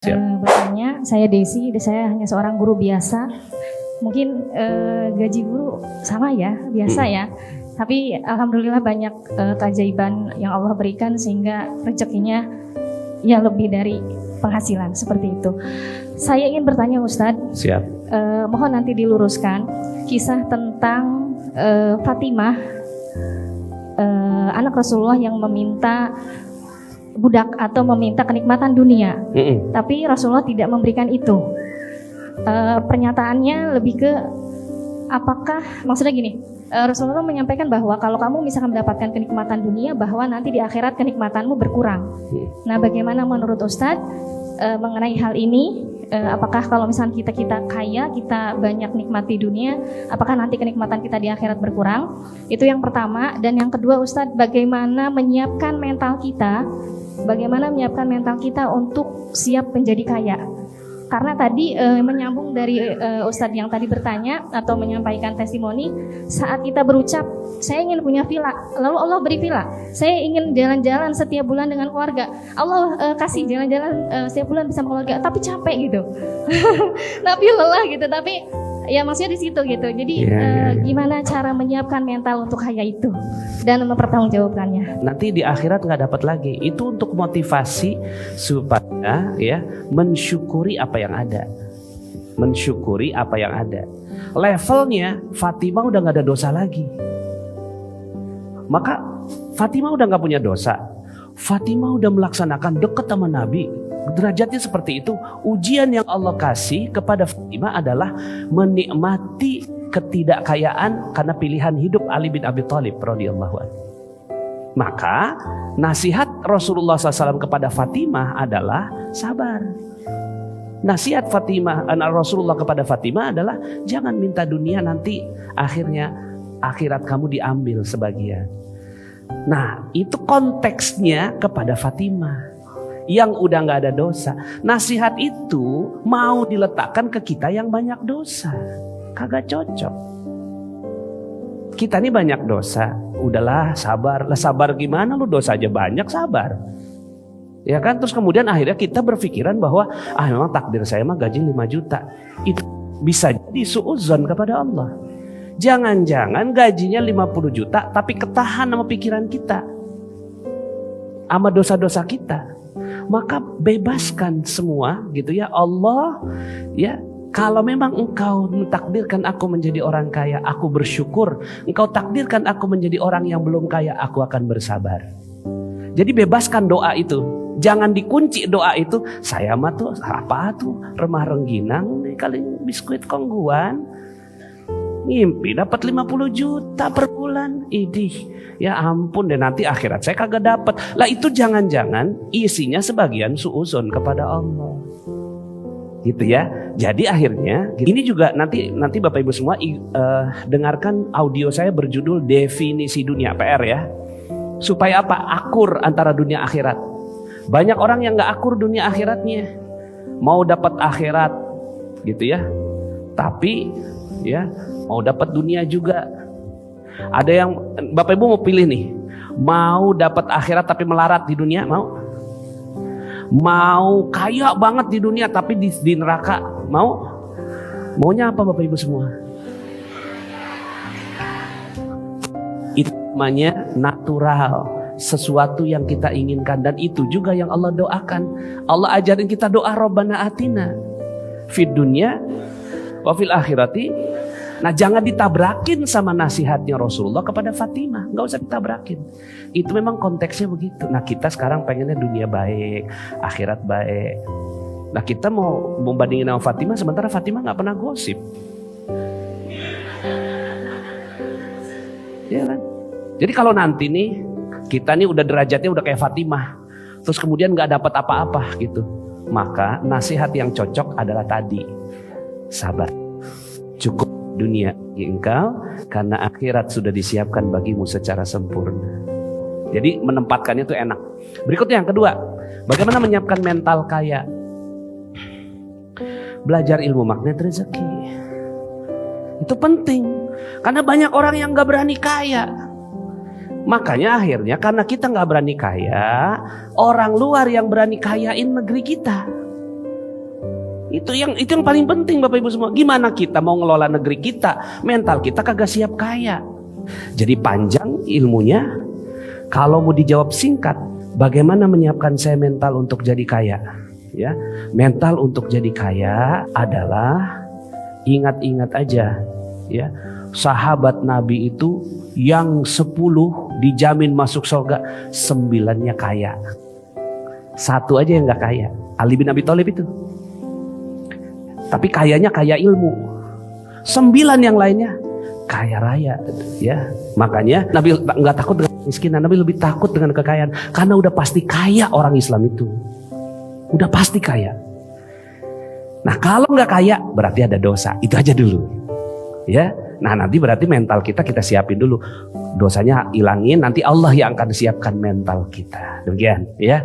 Bertanya, saya Desi, saya hanya seorang guru biasa. Mungkin gaji guru sama ya, biasa ya. Tapi alhamdulillah banyak keajaiban yang Allah berikan sehingga rezekinya ya lebih dari penghasilan seperti itu. Saya ingin bertanya Ustadz, Siap. Mohon nanti diluruskan kisah tentang Fatimah, anak Rasulullah yang meminta budak atau meminta kenikmatan dunia, tapi Rasulullah tidak memberikan itu. Pernyataannya lebih ke apakah maksudnya gini, Rasulullah menyampaikan bahwa kalau kamu misalkan mendapatkan kenikmatan dunia, bahwa nanti di akhirat kenikmatanmu berkurang. Nah, bagaimana menurut Ustadz mengenai hal ini? Apakah kalau misalnya kita kaya, kita banyak nikmati dunia, apakah nanti kenikmatan kita di akhirat berkurang? Itu yang pertama. Dan yang kedua Ustadz, bagaimana menyiapkan mental kita untuk siap menjadi kaya? Karena tadi menyambung dari Ustadz yang tadi bertanya atau menyampaikan testimoni, saat kita berucap, saya ingin punya villa, lalu Allah beri villa. Saya ingin jalan-jalan setiap bulan dengan keluarga, Allah kasih jalan-jalan setiap bulan bersama keluarga, tapi capek gitu, tapi lelah gitu, tapi ya maksudnya di situ gitu. Jadi gimana cara menyiapkan mental untuk kaya itu dan mempertanggungjawabkannya? Nanti di akhirat nggak dapat lagi. Itu untuk motivasi supaya ya mensyukuri apa yang ada, mensyukuri apa yang ada. Levelnya Fatimah udah nggak ada dosa lagi. Maka Fatimah udah nggak punya dosa. Fatimah udah melaksanakan dekat sama Nabi. Derajatnya seperti itu. Ujian yang Allah kasih kepada Fatimah adalah menikmati ketidakkayaan karena pilihan hidup Ali bin Abi Thalib radhiyallahu anhu. Maka nasihat Rasulullah SAW kepada Fatimah adalah sabar. Nasihat Rasulullah kepada Fatimah adalah jangan minta dunia, nanti akhirnya akhirat kamu diambil sebagian. Nah, itu konteksnya kepada Fatimah yang udah gak ada dosa. Nasihat itu mau diletakkan ke kita yang banyak dosa, kagak cocok. Kita ini banyak dosa, udahlah sabar. Lah sabar gimana, lu dosa aja banyak, sabar. Ya kan, terus kemudian akhirnya kita berpikiran bahwa memang takdir saya mah gaji 5 juta. Itu bisa jadi suudzon kepada Allah. Jangan-jangan gajinya 50 juta tapi ketahan sama pikiran kita, sama dosa-dosa kita. Maka bebaskan semua gitu ya Allah ya. Kalau memang engkau mentakdirkan aku menjadi orang kaya, aku bersyukur. Engkau takdirkan aku menjadi orang yang belum kaya, aku akan bersabar. Jadi bebaskan doa itu. Jangan dikunci doa itu. Saya mah tuh apa tuh remah rengginang nih kali biskuit kongguan. Ngimpi dapat 50 juta per bulan. Idih, ya ampun deh, nanti akhirat saya kagak dapat. Lah itu jangan-jangan isinya sebagian suudzon kepada Allah. Gitu ya. Jadi akhirnya ini juga nanti Bapak Ibu semua dengarkan audio saya berjudul definisi dunia, PR ya. Supaya apa? Akur antara dunia akhirat. Banyak orang yang gak akur dunia akhiratnya. Mau dapat akhirat gitu ya. Tapi ya mau dapat dunia juga. Ada yang Bapak Ibu mau pilih nih, mau dapat akhirat tapi melarat di dunia, mau kaya banget di dunia tapi di neraka, maunya apa Bapak Ibu semua? Itu namanya natural, sesuatu yang kita inginkan, dan itu juga yang Allah doakan. Allah ajarin kita doa Rabbana atina fid dunya wa fil akhirati. Nah, jangan ditabrakin sama nasihatnya Rasulullah kepada Fatimah. Gak usah ditabrakin. Itu memang konteksnya begitu. Nah, kita sekarang pengennya dunia baik, akhirat baik. Nah, kita mau membandingin sama Fatimah, sementara Fatimah gak pernah gosip. Ya kan? Jadi kalau nanti nih, kita nih udah derajatnya udah kayak Fatimah, terus kemudian gak dapat apa-apa gitu, maka nasihat yang cocok adalah tadi, sabar. Cukup dunia engkau, karena akhirat sudah disiapkan bagimu secara sempurna. Jadi menempatkannya itu enak. Berikutnya yang kedua, bagaimana menyiapkan mental kaya? Belajar ilmu magnet rezeki. Itu penting, karena banyak orang yang gak berani kaya. Makanya akhirnya karena kita gak berani kaya, orang luar yang berani kayain negeri kita. Itu yang paling penting Bapak Ibu semua. Gimana kita mau ngelola negeri kita, mental kita kagak siap kaya. Jadi panjang ilmunya. Kalau mau dijawab singkat, bagaimana menyiapkan saya mental untuk jadi kaya? Ya, mental untuk jadi kaya adalah ingat-ingat aja, ya. Sahabat Nabi itu yang 10 dijamin masuk surga, 9-nya kaya. 1 aja yang nggak kaya, Ali bin Abi Thalib itu. Tapi kayanya kaya ilmu. 9 yang lainnya kaya raya, ya. Makanya Nabi nggak takut dengan kemiskinan, Nabi lebih takut dengan kekayaan, karena udah pasti kaya orang Islam itu. Udah pasti kaya. Nah kalau nggak kaya berarti ada dosa. Itu aja dulu, ya. Nah nanti berarti mental kita siapin dulu. Dosanya hilangin, nanti Allah yang akan siapkan mental kita. Demikian, ya.